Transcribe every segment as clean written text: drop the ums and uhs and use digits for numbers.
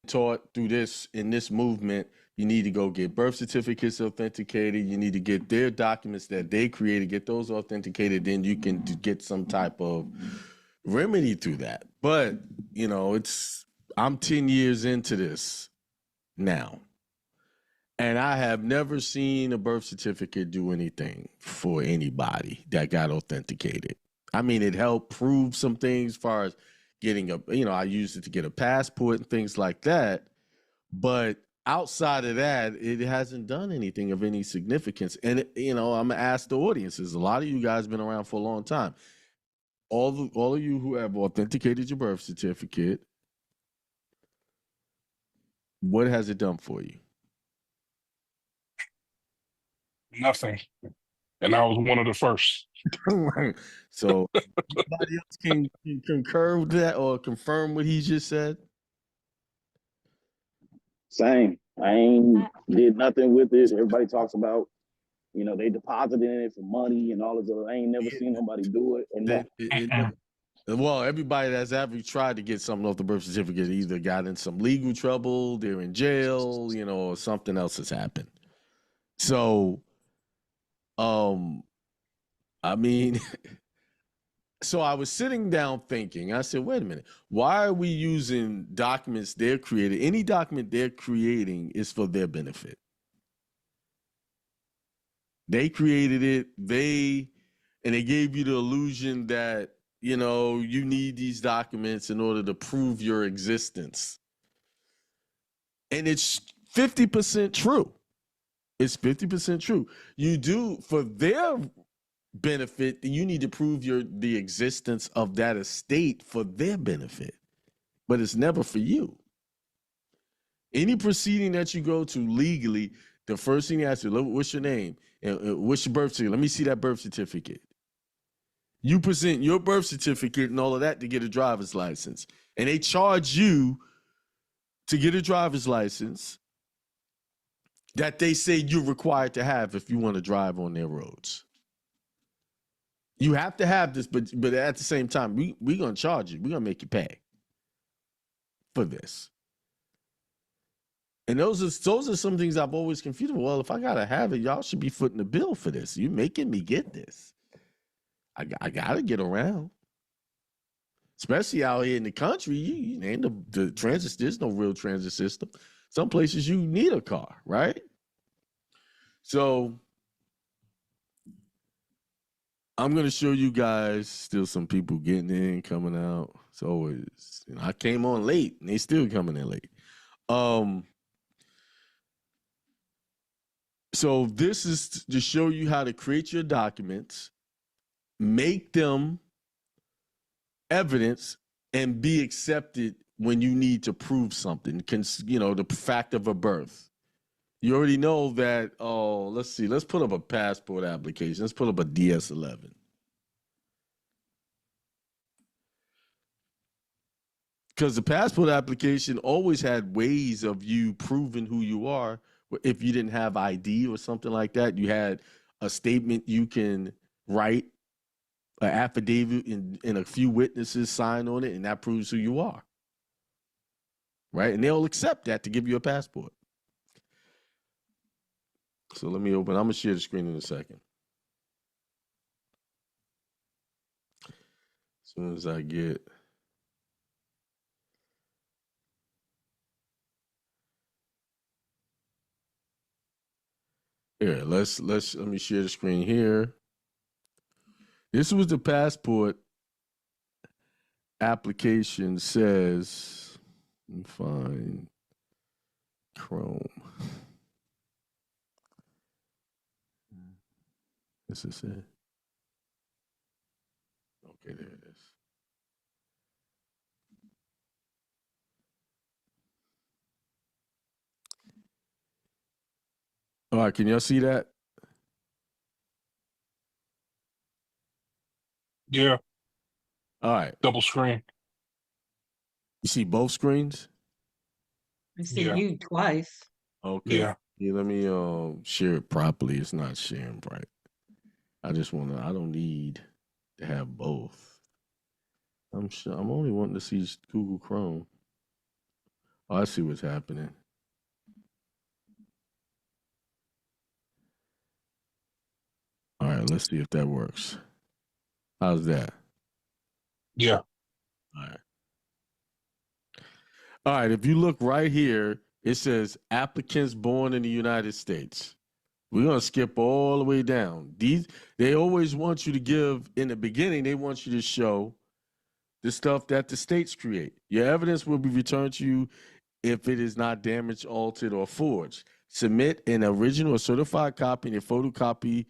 taught through this in this movement, you need to go get birth certificates authenticated. You need to get their documents that they created, get those authenticated. Then you can get some type of remedy through that. But you know, I'm 10 years into this now, and I have never seen a birth certificate do anything for anybody that got authenticated. I mean, it helped prove some things as far as getting I used it to get a passport and things like that. But outside of that, it hasn't done anything of any significance. And, I'm going to ask the audiences. A lot of you guys been around for a long time. All of you who have authenticated your birth certificate, what has it done for you? Nothing. And I was one of the first. So anybody else can concur with that or confirm what he just said? Same. I ain't did nothing with it. Everybody talks about, they deposited in it for money and all this other. I ain't never seen nobody do it. And well, everybody that's ever tried to get something off the birth certificate either got in some legal trouble, they're in jail, or something else has happened. So, I mean, so I was sitting down thinking, I said, wait a minute, why are we using documents they're creating? Any document they're creating is for their benefit. They created it, and they gave you the illusion that, you need these documents in order to prove your existence. And it's 50% true. It's 50% true. You do, for their benefit, you need to prove the existence of that estate for their benefit. But it's never for you. Any proceeding that you go to legally, the first thing you ask you, what's your name? And what's your birth certificate? Let me see that birth certificate. You present your birth certificate and all of that to get a driver's license. And they charge you to get a driver's license that they say you're required to have if you want to drive on their roads. You have to have this, but at the same time, we're going to charge you. We're going to make you pay for this. And those are some things I've always confused. Well, if I got to have it, y'all should be footing the bill for this. You're making me get this. I got to get around. Especially out here in the country, you ain't the transit, there's no real transit system. Some places you need a car, right? So I'm going to show you guys still some people getting in, coming out. It's always, I came on late and they still coming in late. So this is to show you how to create your documents, make them evidence, and be accepted when you need to prove something. The fact of a birth. You already know that. Oh, let's see. Let's put up a passport application. Let's put up a DS-11. Because the passport application always had ways of you proving who you are. If you didn't have ID or something like that, you had a statement you can write, an affidavit, and a few witnesses sign on it, and that proves who you are. Right? And they'll accept that to give you a passport. So let me open. I'm going to share the screen in a second. As soon as I get... Here, let me share the screen here. This was the passport application says, let me find Chrome. This is it. Okay, there it is. All right, can y'all see that? Yeah. All right. Double screen. You see both screens? I see you twice. Okay. Yeah. Let me share it properly. It's not sharing right. I don't need to have both. I'm only wanting to see Google Chrome. Oh, I see what's happening. All right, let's see if that works. How's that? Yeah. All right. All right, if you look right here, it says applicants born in the United States. We're going to skip all the way down. They always want you to give, in the beginning, they want you to show the stuff that the states create. Your evidence will be returned to you if it is not damaged, altered, or forged. Submit an original or certified copy and a photocopy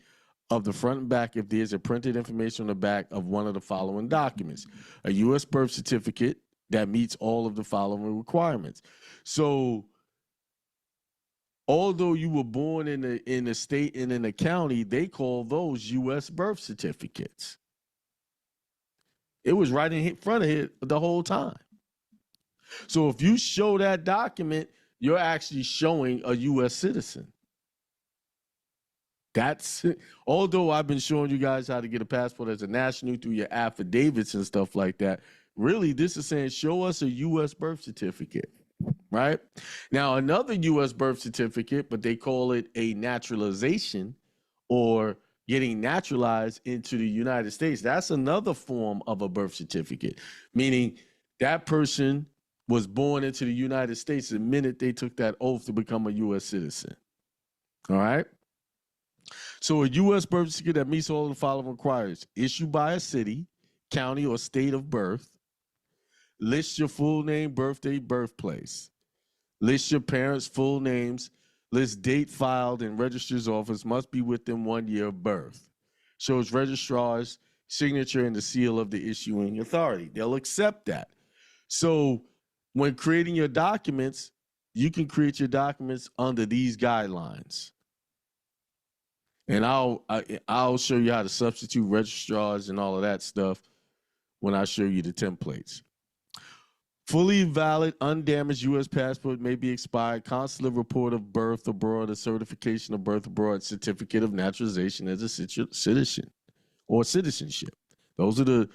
of the front and back if there's a printed information on the back of one of the following documents. A U.S. birth certificate that meets all of the following requirements. So, although you were born in a state and in a county, they call those U.S. birth certificates. It was right in front of it the whole time. So if you show that document, you're actually showing a U.S. citizen. That's although I've been showing you guys how to get a passport as a national through your affidavits and stuff like that. Really, this is saying show us a U.S. birth certificate, right? Now, another U.S. birth certificate, but they call it a naturalization or getting naturalized into the United States. That's another form of a birth certificate, meaning that person was born into the United States the minute they took that oath to become a U.S. citizen. All right? So a U.S. birth certificate that meets all of the following requirements: issued by a city, county, or state of birth. List your full name, birthday, birthplace. List your parents' full names. List date filed in registrar's office. Must be within 1 year of birth. Shows registrar's signature and the seal of the issuing authority. They'll accept that. So when creating your documents, you can create your documents under these guidelines. And I'll show you how to substitute registrars and all of that stuff when I show you the templates. Fully valid, undamaged U.S. passport may be expired. Consular report of birth abroad, a certification of birth abroad, certificate of naturalization as a citizen or citizenship. Those are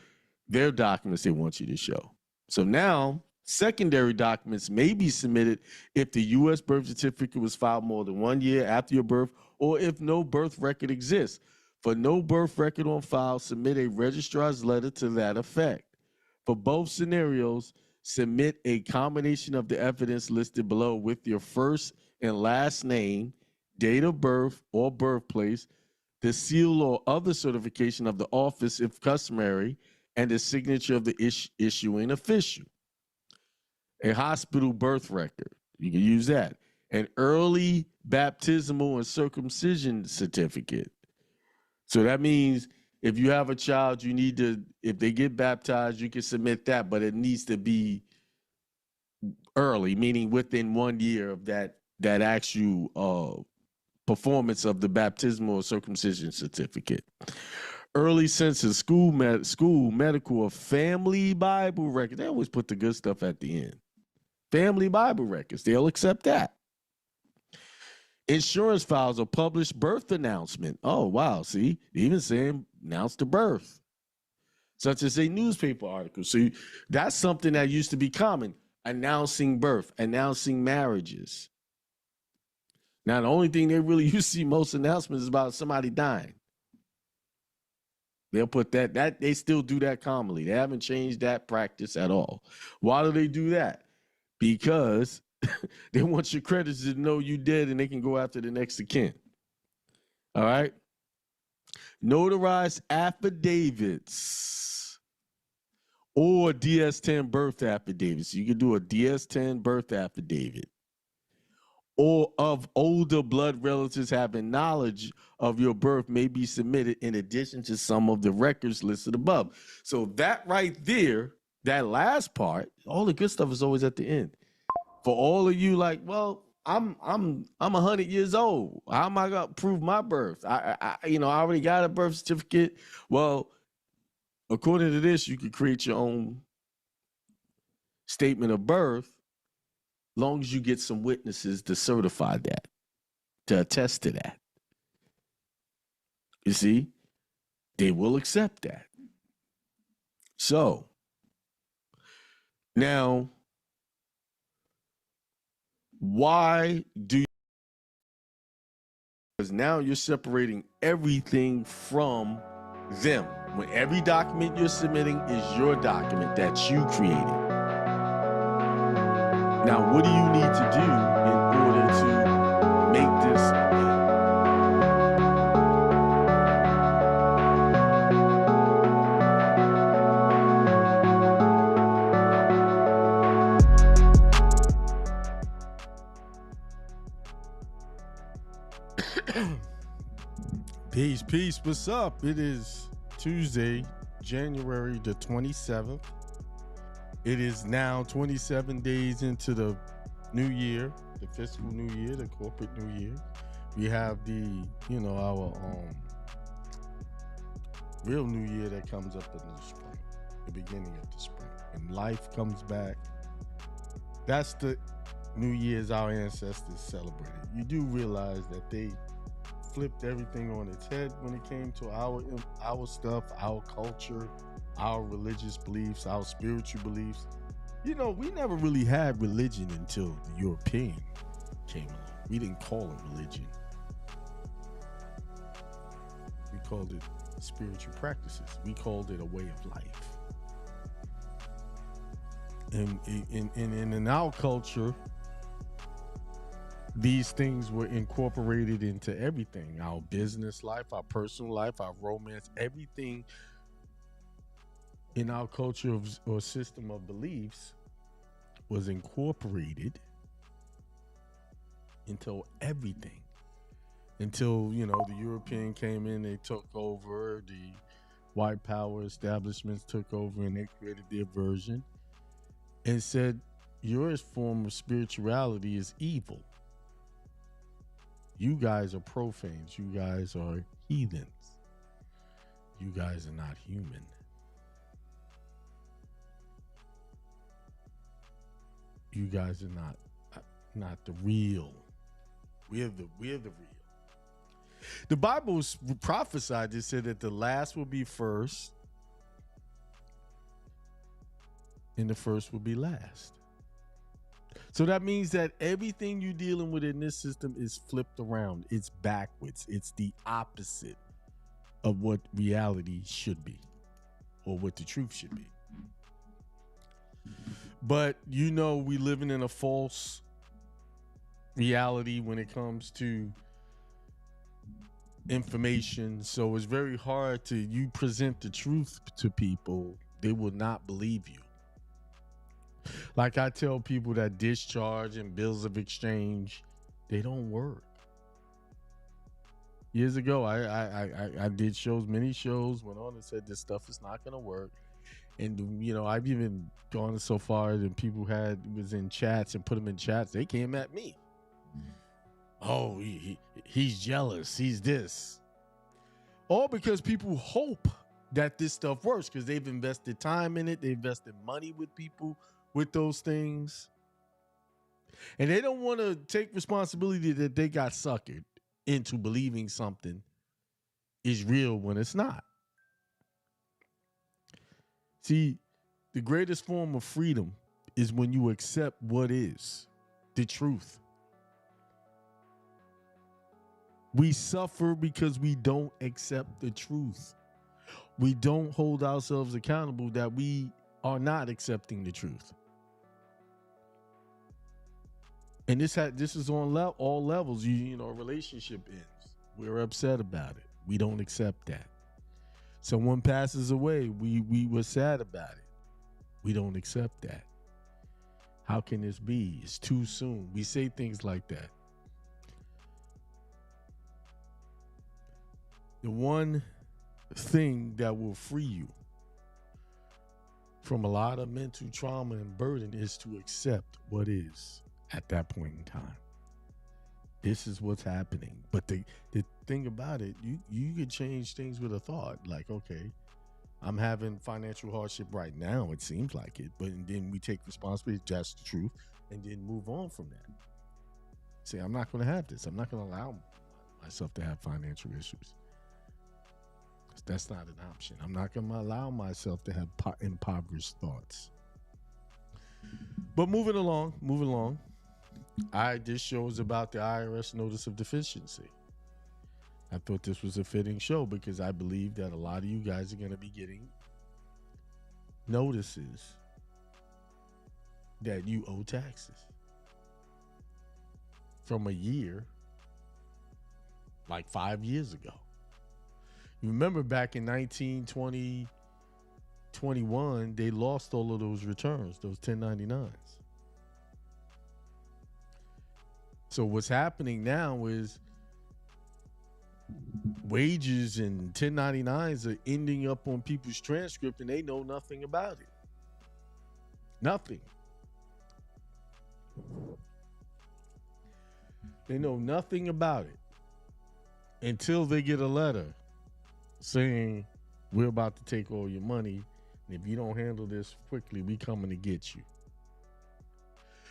their documents they want you to show. So now, secondary documents may be submitted if the U.S. birth certificate was filed more than 1 year after your birth or if no birth record exists. For no birth record on file, submit a registrar's letter to that effect. For both scenarios, submit a combination of the evidence listed below with your first and last name, date of birth or birthplace, the seal or other certification of the office if customary, and the signature of the issuing official. A hospital birth record, you can use that. An early baptismal and circumcision certificate. So that means if you have a child, you need to, if they get baptized, you can submit that, but it needs to be early, meaning within 1 year of that actual performance of the baptismal or circumcision certificate. Early census, school, medical, or family Bible record. They always put the good stuff at the end. Family Bible records, they'll accept that. Insurance files or published birth announcement. Oh, wow. See, even saying announce the birth, such as a newspaper article. So that's something that used to be common. Announcing birth, announcing marriages. Now, the only thing they really you see most announcements is about somebody dying. They'll put that they still do that commonly. They haven't changed that practice at all. Why do they do that? Because they want your creditors to know you dead and they can go after the next of kin. All right. Notarized affidavits or DS-10 birth affidavits. You can do a DS-10 birth affidavit. Or of older blood relatives having knowledge of your birth may be submitted in addition to some of the records listed above. So that right there, that last part, all the good stuff is always at the end. For all of you, like, well, I'm 100 years old. How am I gonna prove my birth? I already got a birth certificate. Well, according to this, you can create your own statement of birth, long as you get some witnesses to certify that, to attest to that. You see, they will accept that. So now, Why do you? Because now you're separating everything from them. When every document you're submitting is your document that you created. Now, what do you need to do in order to make this? Peace. What's up? It is Tuesday, January the 27th. It is now 27 days into the new year, the fiscal new year, the corporate new year. We have our real new year that comes up in the spring, the beginning of the spring. And life comes back. That's the New Year's our ancestors celebrated. You do realize that they flipped everything on its head when it came to our stuff, our culture, our religious beliefs, our spiritual beliefs. We never really had religion until the European came along. We didn't call it religion. We called it spiritual practices. We called it a way of life. And in our culture, these things were incorporated into everything. Our business life, our personal life, our romance, everything in our culture or system of beliefs was incorporated into everything. Until, the European came in, they took over, the white power establishments took over, and they created their version and said, your form of spirituality is evil. You guys are profanes. You guys are heathens. You guys are not human. You guys are not the real. We're the real. The Bible prophesied. It said that the last will be first, and the first will be last. So that means that everything you're dealing with in this system is flipped around. It's backwards. It's the opposite of what reality should be, or what the truth should be. But we living in a false reality when it comes to information. So it's very hard you present the truth to people, they will not believe you. Like I tell people that discharge and bills of exchange, they don't work. Years ago, I did many shows, went on and said this stuff is not going to work. And, I've even gone so far that people was in chats and put them in chats. They came at me. Oh, he's jealous. He's this. All because people hope that this stuff works because they've invested time in it. They invested money with people with those things. And they don't want to take responsibility that they got suckered into believing something is real when it's not. See, the greatest form of freedom is when you accept what is the truth. We suffer because we don't accept the truth. We don't hold ourselves accountable that we are not accepting the truth. And this is on all levels. A relationship ends. We're upset about it. We don't accept that. Someone passes away. We were sad about it. We don't accept that. How can this be? It's too soon. We say things like that. The one thing that will free you from a lot of mental trauma and burden is to accept what is at that point in time. This is what's happening. But the thing about it, you could change things with a thought. Like, okay, I'm having financial hardship right now. It seems like it. But then we take responsibility. That's the truth. And then move on from that. Say, I'm not going to have this. I'm not going to allow myself to have financial issues. That's not an option. I'm not going to allow myself to have impoverished thoughts. But moving along. This show is about the IRS Notice of Deficiency. I thought this was a fitting show because I believe that a lot of you guys are going to be getting notices that you owe taxes from a year, like 5 years ago. You remember back in 20, 21, they lost all of those returns, those 1099s. So what's happening now is wages and 1099s are ending up on people's transcript and they know nothing about it. Nothing. They know nothing about it until they get a letter saying, we're about to take all your money, and if you don't handle this quickly, we coming to get you.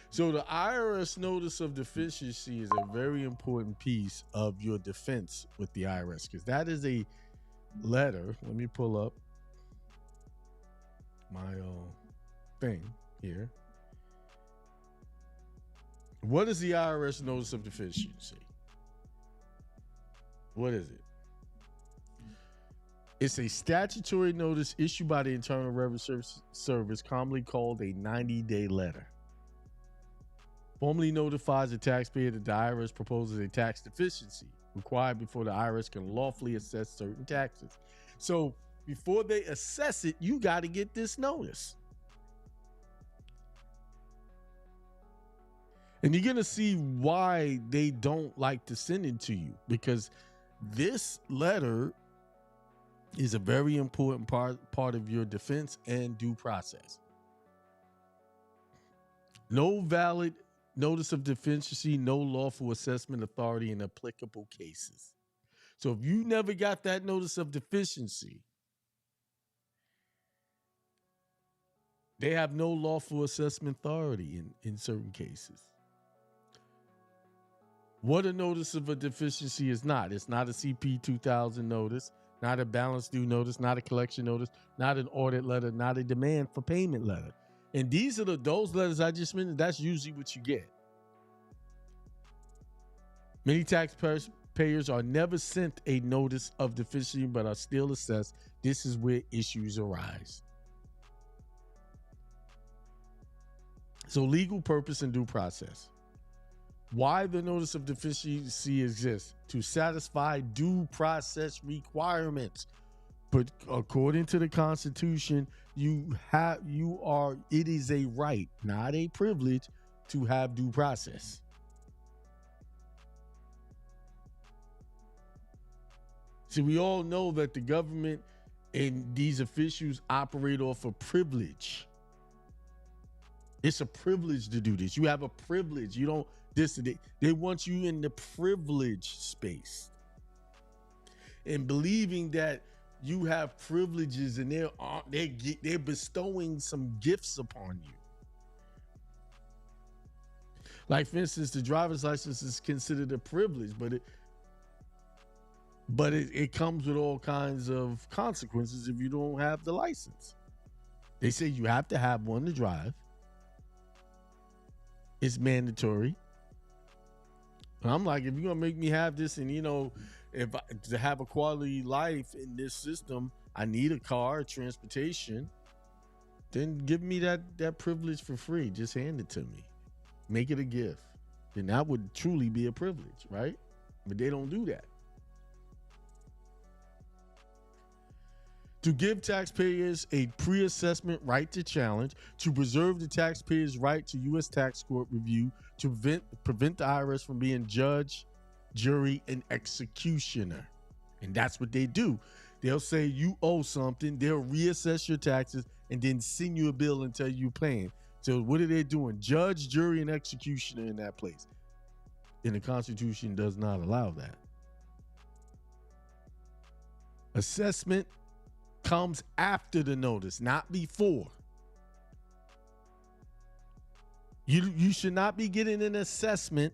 So the IRS Notice of Deficiency is a very important piece of your defense with the IRS, because that is a letter. Let me pull up my thing here. What is the IRS Notice of Deficiency? What is it? It's a statutory notice issued by the Internal Revenue Service, commonly called a 90-day letter. Formally notifies the taxpayer that the IRS proposes a tax deficiency required before the IRS can lawfully assess certain taxes. So before they assess it, you got to get this notice. And you're going to see why they don't like to send it to you, because this letter is a very important part of your defense and due process. No valid notice of deficiency, no lawful assessment authority in applicable cases. So if you never got that notice of deficiency, they have no lawful assessment authority in certain cases. What a notice of a deficiency is not. It's not a CP 2000 notice, not a balance due notice, not a collection notice, not an audit letter, not a demand for payment letter. And these are those letters I just mentioned. That's usually what you get. Many taxpayers are never sent a notice of deficiency but are still assessed. This is where issues arise. So legal purpose and due process. Why the notice of deficiency exists? To satisfy due process requirements. But according to the Constitution, it is a right, not a privilege, to have due process. See, we all know that the government and these officials operate off of privilege. It's a privilege to do this. You have a privilege. You don't. They want you in the privilege space, and believing that you have privileges and they're bestowing some gifts upon you. Like, for instance, the driver's license is considered a privilege, but it comes with all kinds of consequences if you don't have the license. They say you have to have one to drive. It's mandatory. And I'm like, if you're gonna make me have this, and to have a quality life in this system, I need a car, transportation. Then give me that privilege for free. Just hand it to me. Make it a gift. Then that would truly be a privilege, right? But they don't do that. To give taxpayers a pre-assessment right to challenge, to preserve the taxpayer's right to U.S. tax court review, to prevent the IRS from being judge, jury, and executioner. And that's what they do. They'll say you owe something, they'll reassess your taxes, and then send you a bill and tell you paying. So what are they doing? Judge, jury, and executioner in that place. And the Constitution does not allow that. Assessment comes after the notice, not before. You should not be getting an assessment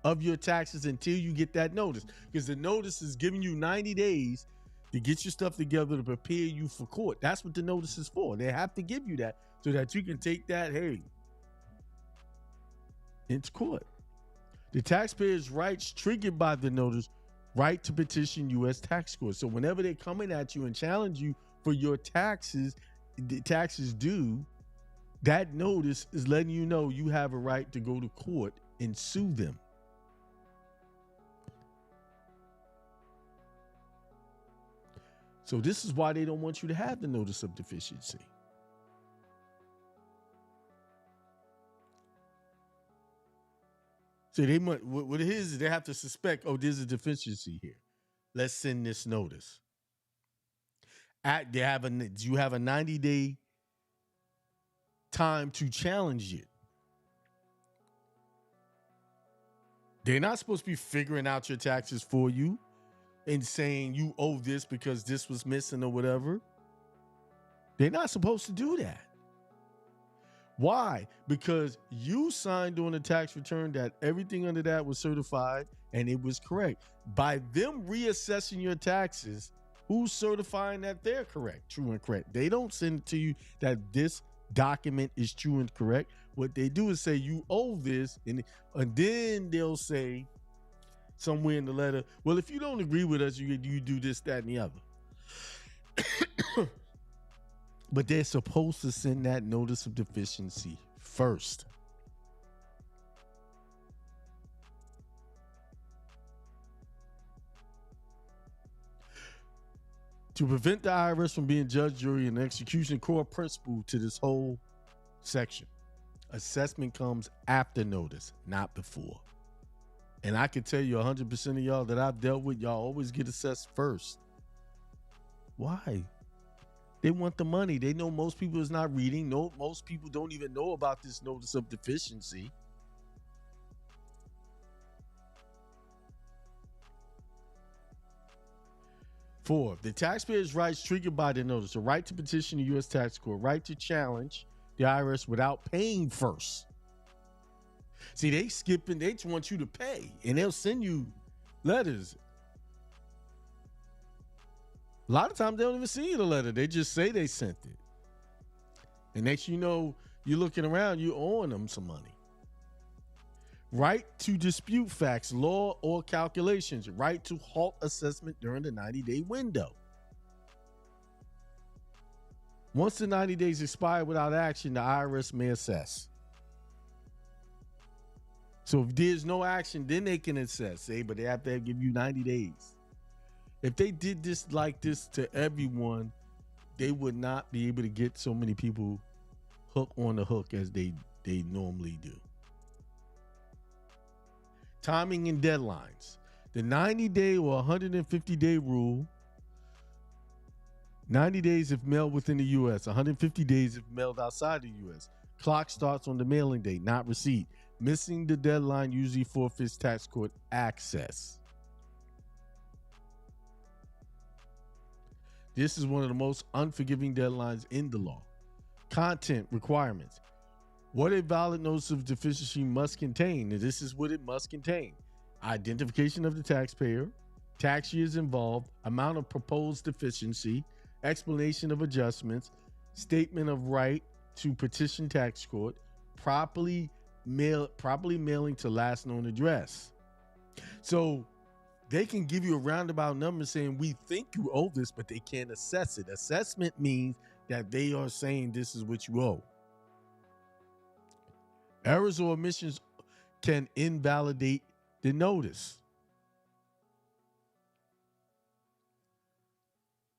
of your taxes until you get that notice, because the notice is giving you 90 days to get your stuff together to prepare you for court. That's what the notice is for. They have to give you that so that you can take that, hey, into court. The taxpayer's rights triggered by the notice, right to petition U.S. tax court. So whenever they're coming at you and challenge you for your taxes, the taxes due, that notice is letting you know you have a right to go to court and sue them. So this is why they don't want you to have the notice of deficiency. So they might, what it is they have to suspect, oh, there's a deficiency here. Let's send this notice. You have a 90-day time to challenge it. They're not supposed to be figuring out your taxes for you and saying you owe this because this was missing or whatever. They're not supposed to do that. Why? Because you signed on a tax return that everything under that was certified and it was correct. By them reassessing your taxes, who's certifying that they're correct, true and correct? They don't send it to you that this document is true and correct. What they do is say you owe this, and then they'll say somewhere in the letter, well, if you don't agree with us, you do this, that, and the other. But they're supposed to send that notice of deficiency first. To prevent the IRS from being judge, jury, and execution, core principle to this whole section. Assessment comes after notice, not before. And I can tell you 100% of y'all that I've dealt with, y'all always get assessed first. Why? They want the money. They know most people is not reading. No, most people don't even know about this notice of deficiency. Four, the taxpayer's rights triggered by the notice: a right to petition the U.S. tax court, right to challenge the IRS without paying first. See, they skipping. They just want you to pay, and they'll send you letters. A lot of times they don't even send you the letter. They just say they sent it. And next you know, you're looking around, you're owing them some money. Right to dispute facts, law, or calculations. Right to halt assessment during the 90-day window. Once the 90 days expire without action, the IRS may assess. So if there's no action, then they can assess. But they have to give you 90 days. If they did this like this to everyone, they would not be able to get so many people hook on the hook as they normally do. Timing and deadlines. The 90-day or 150-day rule. 90 days if mailed within the U.S., 150 days if mailed outside the U.S. Clock starts on the mailing date, not receipt. Missing the deadline usually forfeits tax court access. This is one of the most unforgiving deadlines in the law. Content requirements. What a valid notice of deficiency must contain. And this is what it must contain. Identification of the taxpayer, tax years involved, amount of proposed deficiency, explanation of adjustments, statement of right to petition tax court, properly mailing to last known address. So they can give you a roundabout number saying we think you owe this, but they can't assess it. Assessment means that they are saying this is what you owe. Errors or omissions can invalidate the notice.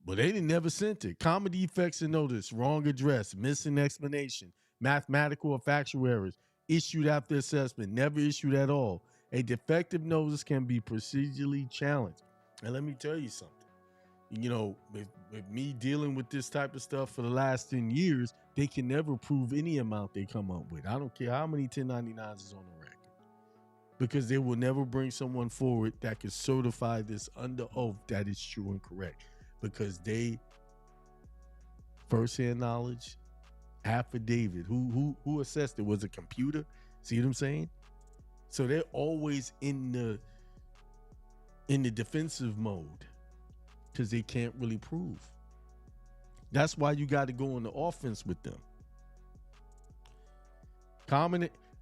But they never sent it. Common defects in notice, wrong address, missing explanation, mathematical or factual errors, issued after assessment, never issued at all. A defective notice can be procedurally challenged. And let me tell you something. You know, with me dealing with this type of stuff for the last 10 years, they can never prove any amount they come up with. I don't care how many 1099s is on the record. Because they will never bring someone forward that can certify this under oath that is true and correct. Because they, firsthand knowledge, affidavit, who assessed it? Was a computer? See what I'm saying? So they're always in the defensive mode because they can't really prove. That's why you got to go on the offense with them.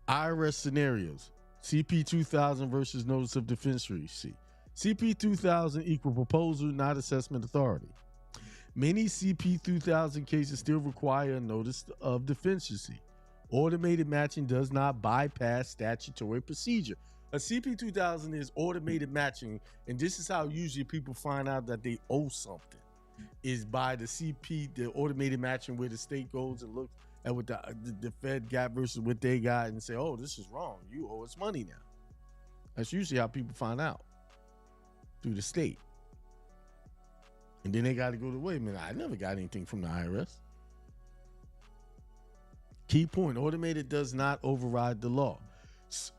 IRS scenarios. CP 2000 versus Notice of Deficiency. CP 2000 equal proposal, not assessment authority. Many CP 2000 cases still require a Notice of Deficiency. Automated matching does not bypass statutory procedure. A CP 2000 is automated matching, and this is how usually people find out that they owe something, is by the CP, the automated matching, where the state goes and looks at what the Fed got versus what they got and say, oh, this is wrong. You owe us money now. That's usually how people find out, through the state. And then they got to go to, wait a minute, I never got anything from the IRS. Key point, automated does not override the law.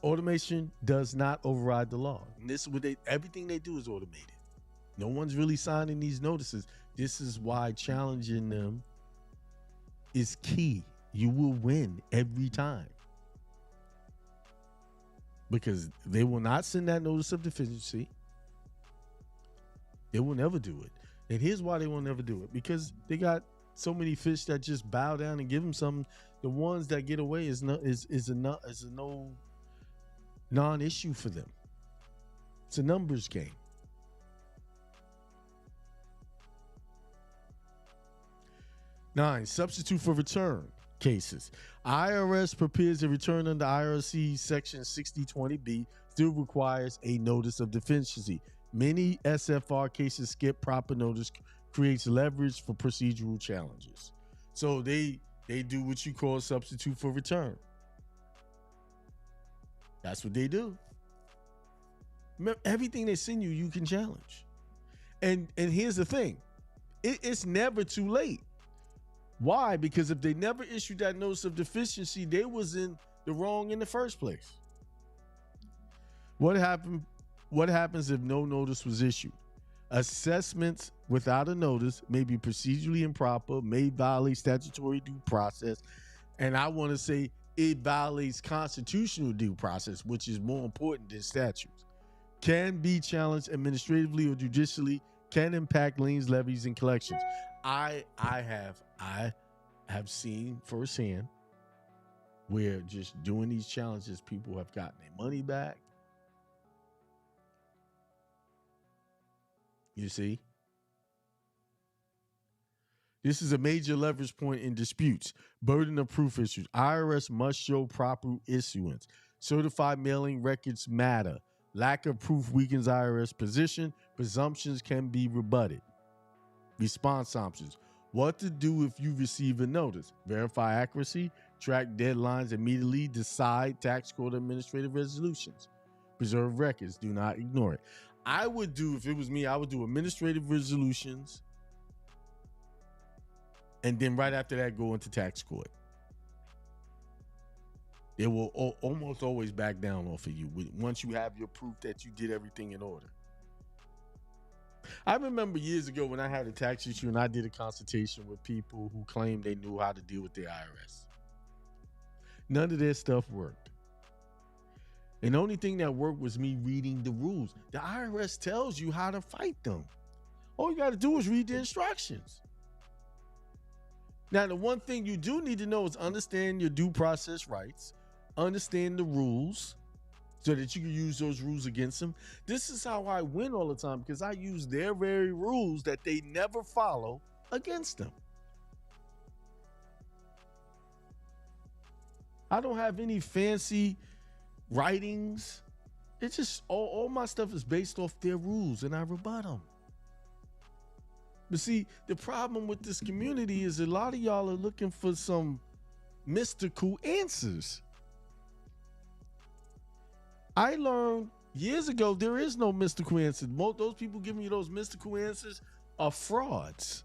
Automation does not override the law. And this is what everything they do is automated. No one's really signing these notices. This is why challenging them is key. You will win every time. Because they will not send that notice of deficiency. They will never do it. And here's why they will never do it. Because they got so many fish that just bow down and give them something. The ones that get away is a no non-issue for them. It's a numbers game. Nine, substitute for return cases. IRS prepares a return under IRC section 6020B still requires a notice of deficiency. Many SFR cases skip proper notice, creates leverage for procedural challenges. So they do what you call substitute for return. That's what they do. Remember, everything they send you, you can challenge. And here's the thing. It's never too late. Why? Because if they never issued that notice of deficiency, they was in the wrong in the first place. What happens if no notice was issued? Assessments without a notice may be procedurally improper, may violate statutory due process, and I want to say it violates constitutional due process, which is more important than statutes. Can be challenged administratively or judicially, can impact liens, levies, and collections. I have seen firsthand where just doing these challenges, people have gotten their money back. You see? This is a major leverage point in disputes. Burden of proof issues. IRS must show proper issuance. Certified mailing records matter. Lack of proof weakens IRS position. Presumptions can be rebutted. Response options. What to do if you receive a notice. Verify accuracy. Track deadlines immediately. Decide tax court administrative resolutions. Preserve records. Do not ignore it. I would do, if it was me, I would do administrative resolutions. And then right after that, go into tax court. They will almost always back down off of you once you have your proof that you did everything in order. I remember years ago when I had a tax issue and I did a consultation with people who claimed they knew how to deal with their IRS. None of their stuff worked. And the only thing that worked was me reading the rules. The IRS tells you how to fight them. All you got to do is read the instructions. Now, the one thing you do need to know is understand your due process rights, understand the rules so that you can use those rules against them. This is how I win all the time, because I use their very rules that they never follow against them. I don't have any fancy writings. It's just all my stuff is based off their rules, and I rebut them. But see, the problem with this community is a lot of y'all are looking for some mystical answers. I learned years ago there is no mystical answer. Those people giving you those mystical answers are frauds.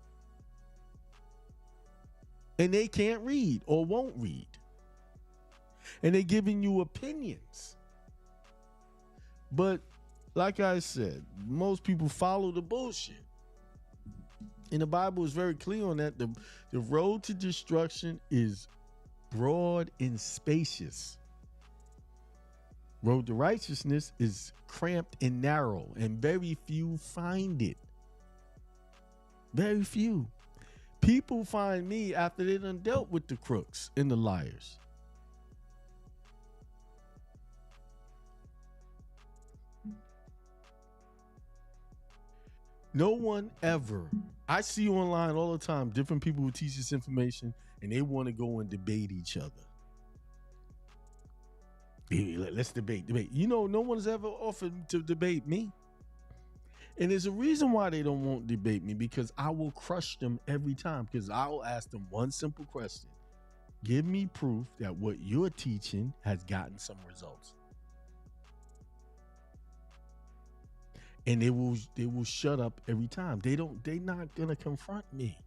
And they can't read or won't read. And they're giving you opinions. But like I said, most people follow the bullshit. And the Bible is very clear on that. The road to destruction is broad and spacious. Road to righteousness is cramped and narrow, and very few find it. Very few. People find me after they done dealt with the crooks and the liars. No one ever. I see online all the time different people who teach this information and they want to go and debate each other. Hey, let's debate. You know, no one's ever offered to debate me. And there's a reason why they don't want to debate me, because I will crush them every time, because I'll ask them one simple question. Give me proof that what you're teaching has gotten some results. And they will shut up every time. They're not gonna confront me.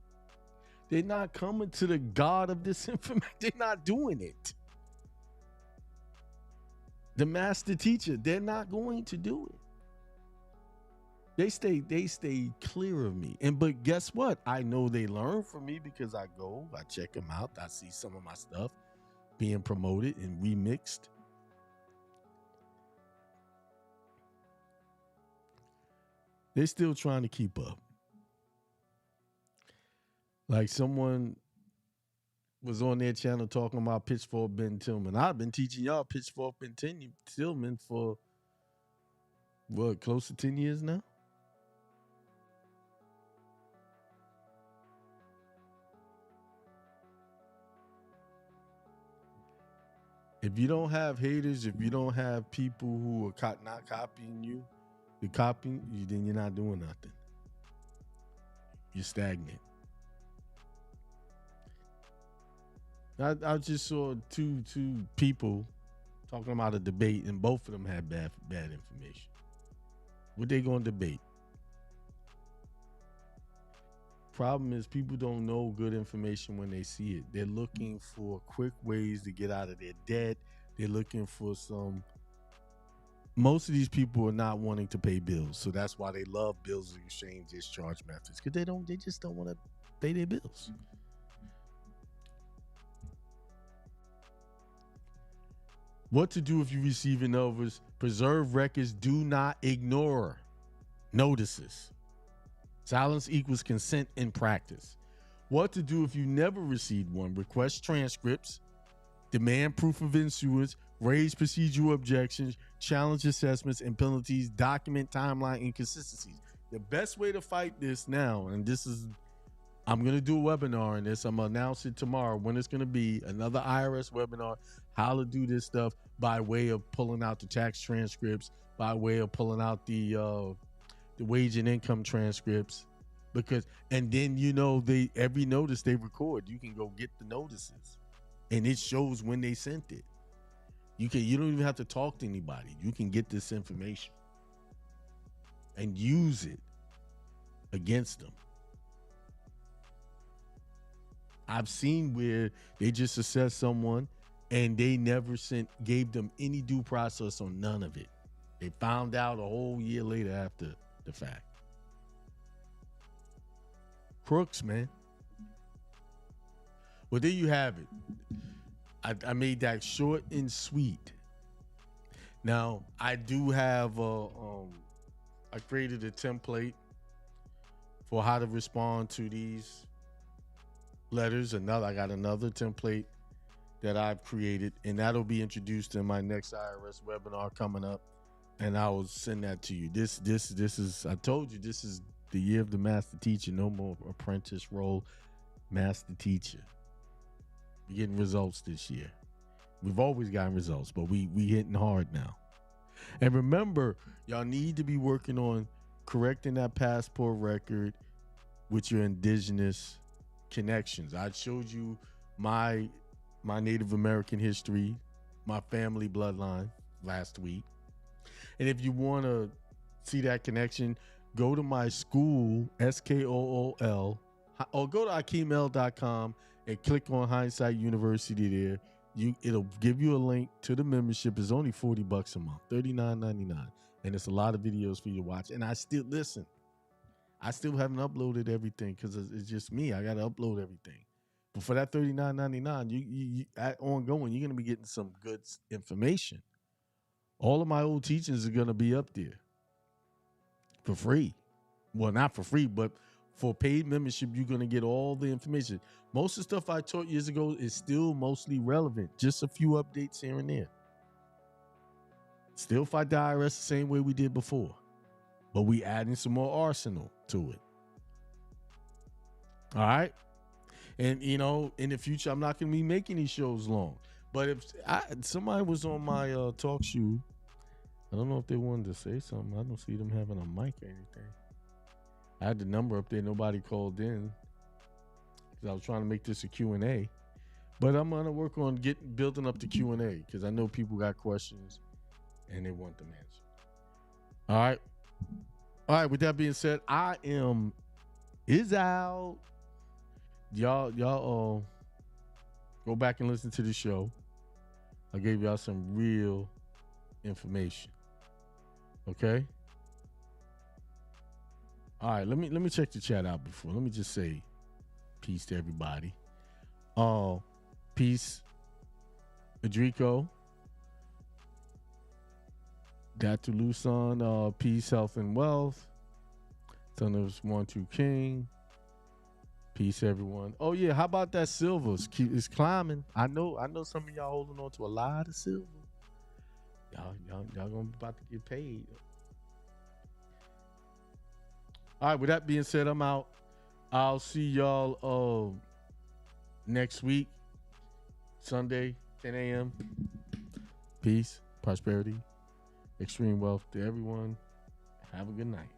They're not coming to the God of this information. They're not doing it. The master teacher, they're not going to do it. They stay clear of me. But guess what? I know they learn from me, because I check them out. I see some of my stuff being promoted and remixed. They're still trying to keep up. Like someone was on their channel talking about Pitchfork Ben Tillman. I've been teaching y'all Pitchfork Ben Tillman for what, close to 10 years now? If you don't have haters, if you don't have people who are not copying you, you're copying you, then you're not doing nothing. You're stagnant. I just saw two people talking about a debate, and both of them had bad information. What they gonna debate? Problem is, people don't know good information when they see it. They're looking for quick ways to get out of their debt. They're looking for most of these people are not wanting to pay bills. So that's why they love bills of exchange discharge methods, because they just don't want to pay their bills. What to do if you receive an notice? Preserve records. Do not ignore notices. Silence equals consent in practice. What to do if you never received one? Request transcripts, demand proof of issuance, raise procedural objections, challenge assessments and penalties, document timeline inconsistencies. The best way to fight this now, and this is, I'm going to do a webinar on this. I'm going to announce it tomorrow when it's going to be another IRS webinar, how to do this stuff by way of pulling out the tax transcripts, by way of pulling out the wage and income transcripts, because, and then, you know, every notice they record, you can go get the notices and it shows when they sent it. You don't even have to talk to anybody. You can get this information and use it against them. I've seen where they just assessed someone and they never gave them any due process on none of it. They found out a whole year later after the fact. Crooks, man. Well, there you have it. I made that short and sweet. Now, I do have I created a template for how to respond to these letters. I got another template that I've created, and that'll be introduced in my next IRS webinar coming up, and I will send that to you. This is, I told you, this is the year of the master teacher. No more apprentice role, master teacher. We're getting results this year. We've always gotten results, but we hitting hard now. And remember, y'all need to be working on correcting that passport record with your indigenous connections. I showed you my Native American history, my family bloodline last week. And if you want to see that connection, go to my school, SKOOL, or go to akimel.com and click on Hindsight University there. It'll give you a link to the membership. It's only $40 a month, $39.99. And it's a lot of videos for you to watch. And I still haven't uploaded everything because it's just me. I got to upload everything. But for that $39.99, you ongoing, you're going to be getting some good information. All of my old teachings are going to be up there for free. Well, not for free, but for paid membership, you're going to get all the information. Most of the stuff I taught years ago is still mostly relevant. Just a few updates here and there. Still fight the IRS the same way we did before. but we adding some more arsenal to it. All right. And, you know, in the future, I'm not going to be making these shows long. But if somebody was on my talk show, I don't know if they wanted to say something. I don't see them having a mic or anything. I had the number up there. Nobody called in because I was trying to make this a Q&A. But I'm going to work on building up the Q&A because I know people got questions and they want them answered. All right. All right. With that being said, I is out. Y'all go back and listen to the show. I gave y'all some real information. Okay. All right. Let me check the chat out before. Let me just say peace to everybody. Peace, Adrico. Datu Luson, peace, health, and wealth. Son of 1-2 King. Peace, everyone. Oh yeah, how about that silver? It's climbing. I know some of y'all holding on to a lot of silver. Y'all gonna be about to get paid. All right, with that being said, I'm out. I'll see y'all next week, Sunday, 10 a.m. Peace, prosperity, extreme wealth to everyone. Have a good night.